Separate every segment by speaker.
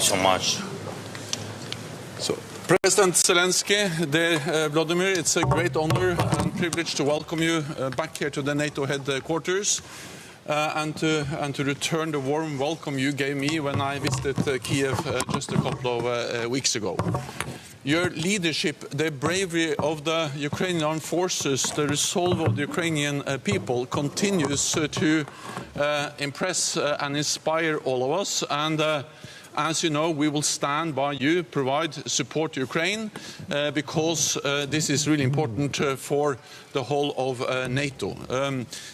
Speaker 1: so much.
Speaker 2: So, President Zelensky, dear Vladimir, it's a great honor and privilege to welcome you back here to the NATO headquarters and to return the warm welcome you gave me when I visited Kiev just a couple of weeks ago. Your leadership, the bravery of the Ukrainian armed forces, the resolve of the Ukrainian people continues to impress and inspire all of us. And as you know, we will stand by you, provide support to Ukraine, because this is really important for the whole of NATO.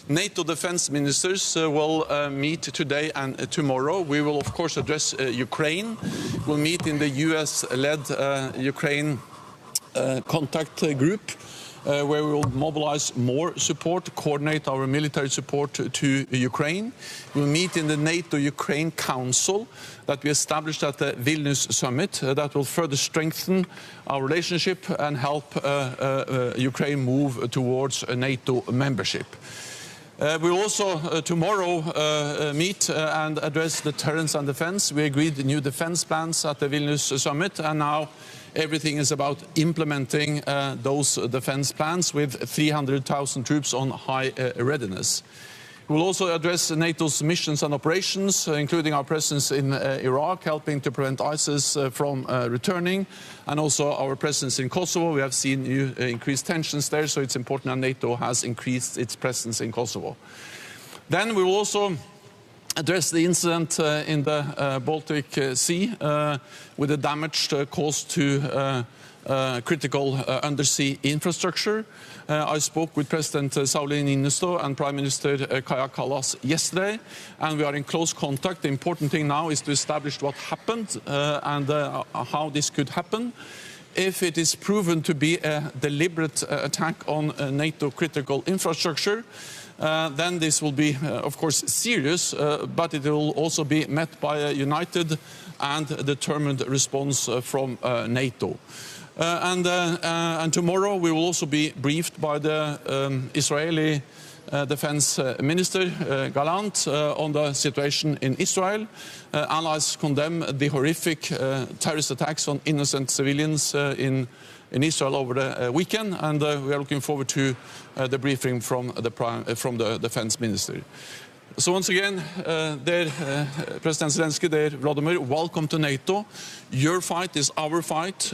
Speaker 2: NATO defense ministers will meet today and tomorrow. We will, of course, address Ukraine. We'll meet in the US-led Ukraine contact group, where we will mobilize more support, coordinate our military support to Ukraine. We'll meet in the NATO-Ukraine Council that we established at the Vilnius summit that will further strengthen our relationship and help Ukraine move towards a NATO membership. We will also tomorrow meet and address deterrence and defense. We agreed new defense plans at the Vilnius summit, and now everything is about implementing those defense plans with 300,000 troops on high readiness. We will also address NATO's missions and operations, including our presence in Iraq, helping to prevent ISIS from returning, and also our presence in Kosovo. We have seen increased tensions there, so it's important that NATO has increased its presence in Kosovo. Then we will also address the incident in the Baltic Sea with the damage caused to critical undersea infrastructure. I spoke with President Sauli Niinisto and Prime Minister Kaja Kallas yesterday, and we are in close contact. The important thing now is to establish what happened and how this could happen. If it is proven to be a deliberate attack on NATO critical infrastructure, then this will be, of course, serious, but it will also be met by a united and determined response from NATO. And tomorrow we will also be briefed by the Israeli Defense Minister Gallant on the situation in Israel. Allies condemn the horrific terrorist attacks on innocent civilians in Israel over the weekend, and we are looking forward to the briefing from the Defense Minister. So once again, dear President Zelensky, dear Vladimir, welcome to NATO. Your fight is our fight.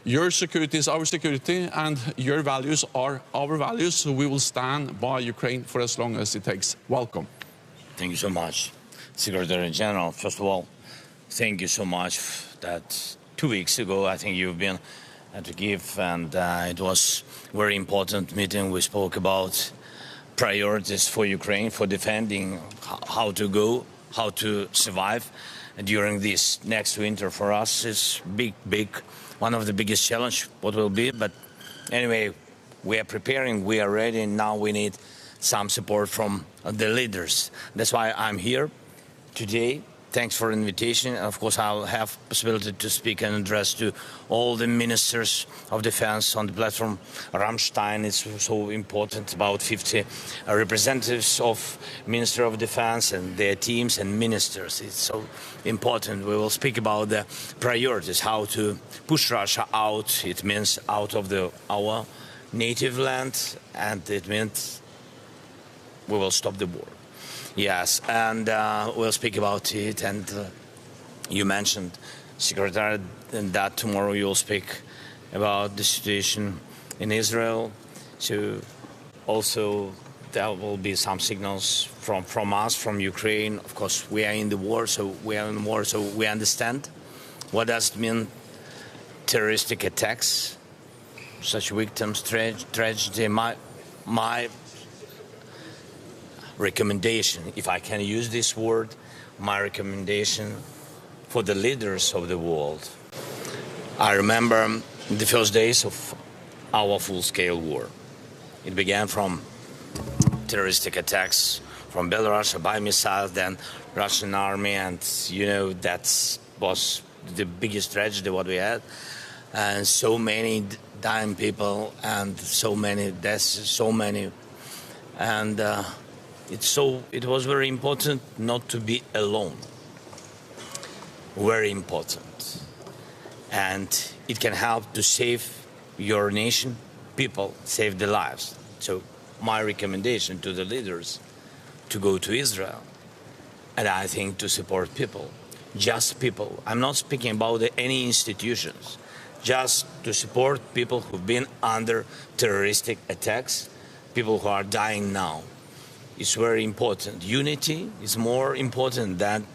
Speaker 2: Your security is our security, and your values are our values. So we will stand by Ukraine for as long as it takes. Welcome.
Speaker 1: Thank you so much, Secretary General. First of all, thank you so much that 2 weeks ago, I think you've been at Kyiv, and it was a very important meeting. We spoke about priorities for Ukraine, for defending, how to go, how to survive during this next winter. For us, it's big, one of the biggest challenge, what will be. But anyway, we are preparing, we are ready. Now we need some support from the leaders. That's why I'm here today. Thanks for the invitation. Of course, I'll have possibility to speak and address to all the ministers of defense on the platform. Ramstein is so important, about 50 representatives of Minister of Defense and their teams and ministers. It's so important. We will speak about the priorities, how to push Russia out. It means out of our native land, and it means we will stop the war. Yes, and we'll speak about it. And you mentioned, Secretary, that tomorrow you'll speak about the situation in Israel. So also there will be some signals from us, from Ukraine. Of course, we are in the war, so we understand what does it mean, terroristic attacks, such victims, tragedy. My recommendation, if I can use this word, my recommendation for the leaders of the world. I remember the first days of our full-scale war. It began from terroristic attacks from Belarus by missiles, then Russian army, and you know that was the biggest tragedy what we had, and so many dying people and so many deaths, and it was very important not to be alone. very important. And it can help to save your nation, people, save their lives. So my recommendation to the leaders to go to Israel, and I think to support people, just people. I'm not speaking about any institutions, just to support people who've been under terroristic attacks, people who are dying now. It's very important. Unity is more important than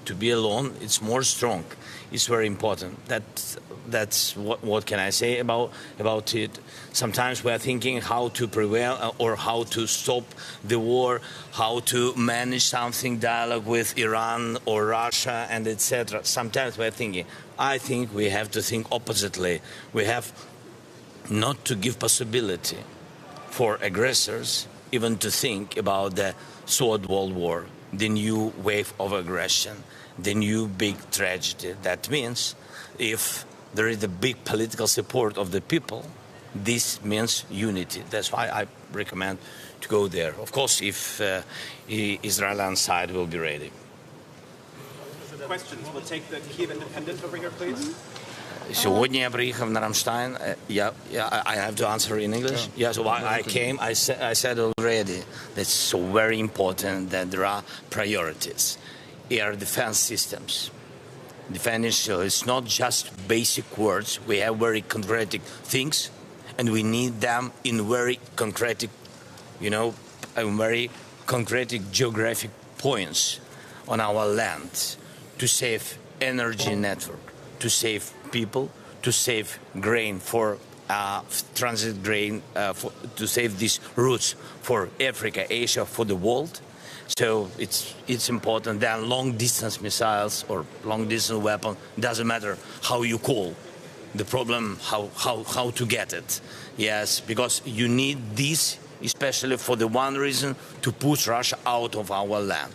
Speaker 1: to be alone. It's more strong. It's very important. That's what can I say about it. Sometimes we are thinking how to prevail or how to stop the war, how to manage something, dialogue with Iran or Russia and etc. Sometimes we are thinking. I think we have to think oppositely. We have not to give possibility for aggressors even to think about the third world war, the new wave of aggression, the new big tragedy. That means if there is a big political support of the people, this means unity. That's why I recommend to go there. Of course, if Israeli side will be ready.
Speaker 3: Questions. We'll take the Kyiv Independent over here, please.
Speaker 1: Сьогодні я приїхав на Рамштайн. I have to answer in English. Yeah, so I came. I said already that's so very important that there are priorities. Air defense systems. Defending, so it's not just basic words. We have very concrete things, and we need them in very concrete, very concrete geographic points on our land to save energy network, to save people, to save grain for transit grain, to save these routes for Africa, Asia, for the world. So it's important. Then long distance missiles or long distance weapon, doesn't matter how you call. The problem how to get it. Yes, because you need this especially for the one reason, to push Russia out of our land.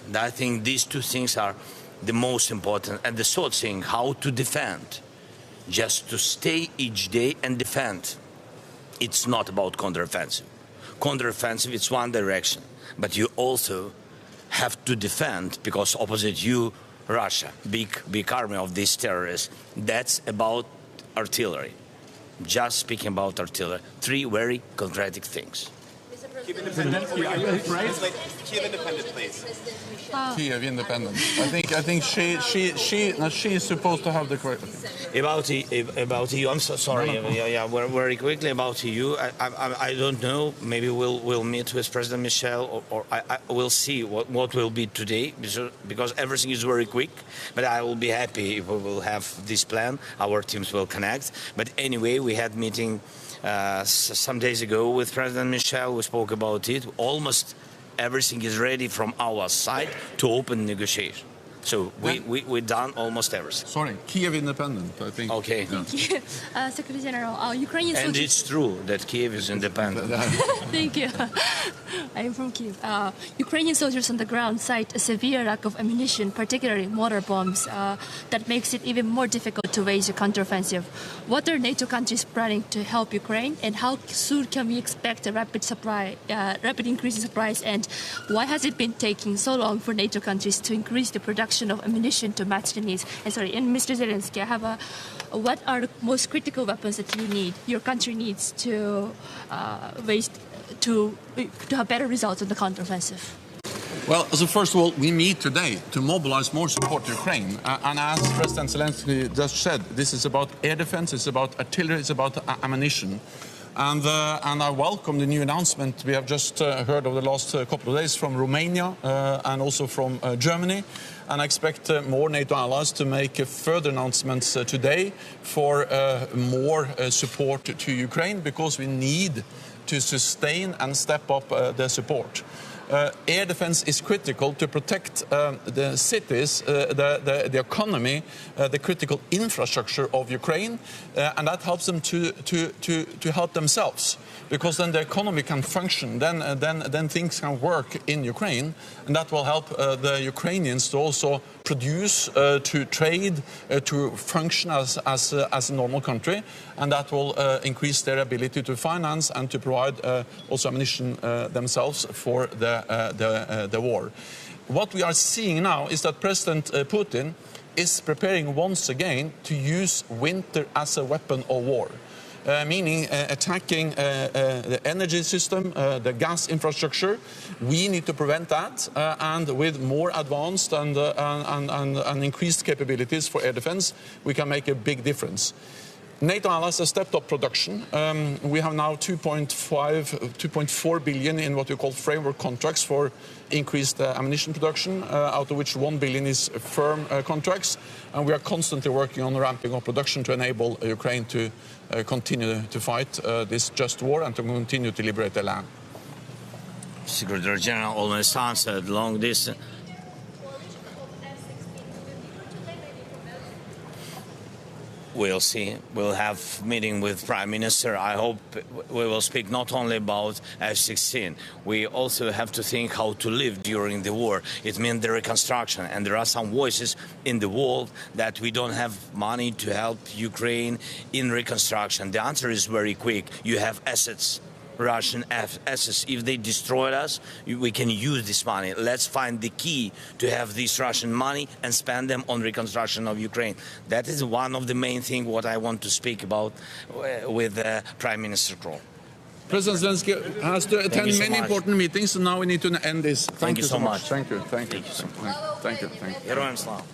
Speaker 1: And I think these two things are the most important. And the third thing, how to defend. Just to stay each day and defend. It's not about counteroffensive. Counteroffensive, it's one direction. But you also have to defend, because opposite you, Russia, big army of these terrorists. That's about artillery. Just speaking about artillery. Three very concrete things.
Speaker 3: Kyiv Independent, Kyiv Independent, please.
Speaker 2: Kyiv Independent. I think she is supposed to have the correct.
Speaker 1: About EU, I'm so sorry. Yeah, very quickly about EU. I don't know. Maybe we'll meet with President Michel, or I will see what will be today, because everything is very quick. But I will be happy if we will have this plan. Our teams will connect. But anyway, we had meeting some days ago with President Michel. We spoke about it. Almost everything is ready from our side to open negotiation. So we done almost everything.
Speaker 2: Sorry, Kyiv Independent, I think.
Speaker 1: Okay.
Speaker 2: Yeah.
Speaker 4: Secretary General, Ukrainian soldiers...
Speaker 1: And it's true that Kyiv is independent.
Speaker 4: Thank you. I am from Kyiv. Ukrainian soldiers on the ground cite a severe lack of ammunition, particularly mortar bombs, that makes it even more difficult to wage a counteroffensive. What are NATO countries planning to help Ukraine, and how soon can we expect a rapid increase in supplies, and why has it been taking so long for NATO countries to increase the production of ammunition to match the needs? And Mr. Zelensky, I have what are the most critical weapons that your country needs to have better results on the counteroffensive?
Speaker 2: Well, so first of all, we need today to mobilize more support to Ukraine. And as President Zelensky just said, this is about air defense, it's about artillery, it's about ammunition. And I welcome the new announcement we have just heard over the last couple of days from Romania and also from Germany. And I expect more NATO allies to make further announcements today for more support to Ukraine, because we need to sustain and step up the support. Air defense is critical to protect the cities, the economy, the critical infrastructure of Ukraine, and that helps them to help themselves, because then the economy can function, then things can work in Ukraine, and that will help the Ukrainians to also produce, to trade, to function as a normal country, and that will increase their ability to finance and to provide also ammunition themselves for the war. What we are seeing now is that President Putin is preparing once again to use winter as a weapon of war. Meaning attacking the energy system, the gas infrastructure. We need to prevent that, and with more advanced and increased capabilities for air defense, we can make a big difference. NATO allies have stepped up production. We have now 2.4 billion in what we call framework contracts for increased ammunition production, out of which 1 billion is firm contracts. And we are constantly working on ramping up production to enable Ukraine to continue to fight this just war and to continue to liberate the land.
Speaker 1: Secretary General always answered long distance. We'll see. We'll have meeting with Prime Minister. I hope we will speak not only about F-16. We also have to think how to live during the war. It means the reconstruction. And there are some voices in the world that we don't have money to help Ukraine in reconstruction. The answer is very quick. You have assets. Russian assets. If they destroy us, we can use this money. Let's find the key to have this Russian money and spend them on reconstruction of Ukraine. That is one of the main things what I want to speak about with Prime Minister Kroll.
Speaker 2: President Zelensky has to attend
Speaker 1: so
Speaker 2: many
Speaker 1: much.
Speaker 2: important meetings, so now we need to end this.
Speaker 1: Thank you so much.
Speaker 2: Thank you. Thank you.
Speaker 1: Thank you so
Speaker 2: Thank you. Thank you.
Speaker 1: Героям слава.